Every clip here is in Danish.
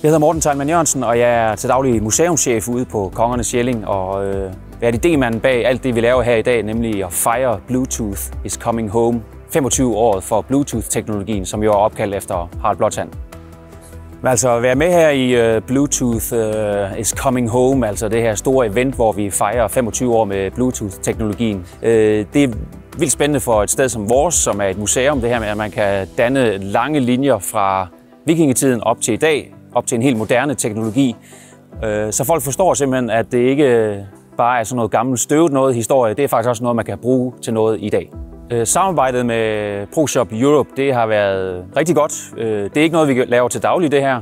Jeg hedder Morten Teilmann Jørgensen, og jeg er til daglig museumschef ude på Kongernes Jelling, og er idémanden bag alt det, vi laver her i dag, nemlig at fejre Bluetooth is coming home. 25-året for Bluetooth-teknologien, som jo er opkaldt efter Harald Blåtand. Altså at være med her i Bluetooth is coming home, altså det her store event, hvor vi fejrer 25 år med Bluetooth-teknologien. Det er vildt spændende for et sted som vores, som er et museum, det her med, at man kan danne lange linjer fra vikingetiden op til i dag, op til en helt moderne teknologi. Så folk forstår simpelthen, at det ikke bare er sådan noget gammelt støvet noget historie, det er faktisk også noget, man kan bruge til noget i dag. Samarbejdet med ProShop Europe, det har været rigtig godt. Det er ikke noget, vi laver til daglig, det her.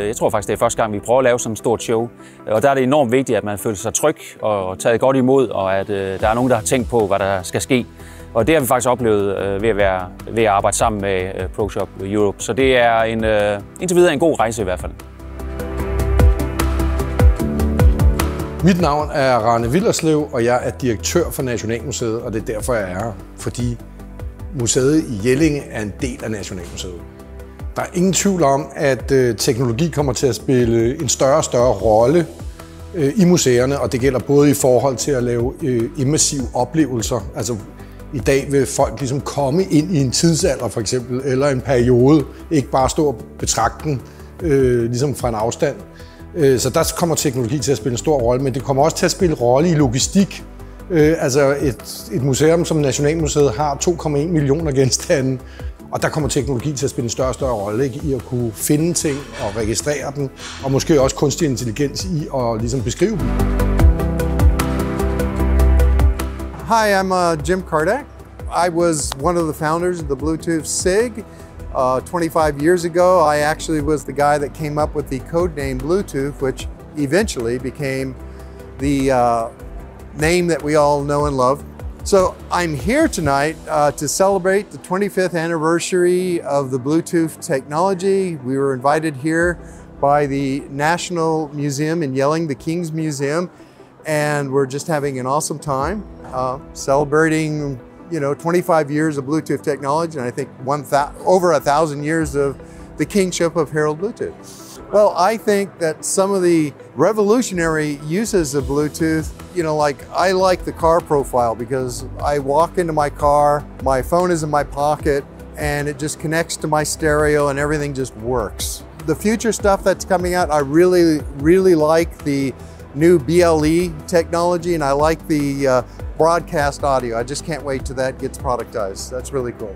Jeg tror faktisk, det er første gang, vi prøver at lave sådan et stort show. Og der er det enormt vigtigt, at man føler sig tryg og taget godt imod, og at der er nogen, der har tænkt på, hvad der skal ske. Og det har vi faktisk oplevet ved at arbejde sammen med ProShop Europe. Så det er indtil videre en god rejse i hvert fald. Mit navn er Rane Willerslev, og jeg er direktør for Nationalmuseet, og det er derfor, jeg er her. Fordi museet i Jelling er en del af Nationalmuseet. Der er ingen tvivl om, at teknologi kommer til at spille en større og større rolle i museerne, og det gælder både i forhold til at lave immersive oplevelser. Altså i dag vil folk ligesom komme ind i en tidsalder for eksempel, eller en periode, ikke bare stå og betragte den ligesom fra en afstand. Så der kommer teknologi til at spille en stor rolle, men det kommer også til at spille rolle i logistik. Altså et museum som Nationalmuseet har 2,1 millioner genstande, og der kommer teknologi til at spille en større og større rolle, ikke? I at kunne finde ting og registrere dem, og måske også kunstig intelligens i at ligesom beskrive dem. Hi, I'm Jim Kardak. I was one of the founders of the Bluetooth SIG. 25 years ago, I actually was the guy that came up with the code name Bluetooth, which eventually became the name that we all know and love. So I'm here tonight to celebrate the 25th anniversary of the Bluetooth technology. We were invited here by the National Museum in Jelling, the King's Museum, and we're just having an awesome time celebrating 25 years of Bluetooth technology, and I think over 1,000 years of the kingship of Harald Bluetooth. Well, I think that some of the revolutionary uses of Bluetooth, I like the car profile because I walk into my car, my phone is in my pocket, and it just connects to my stereo and everything just works. The future stuff that's coming out, I really like the new BLE technology, and I like the broadcast audio. I just can't wait till that gets productized. That's really cool.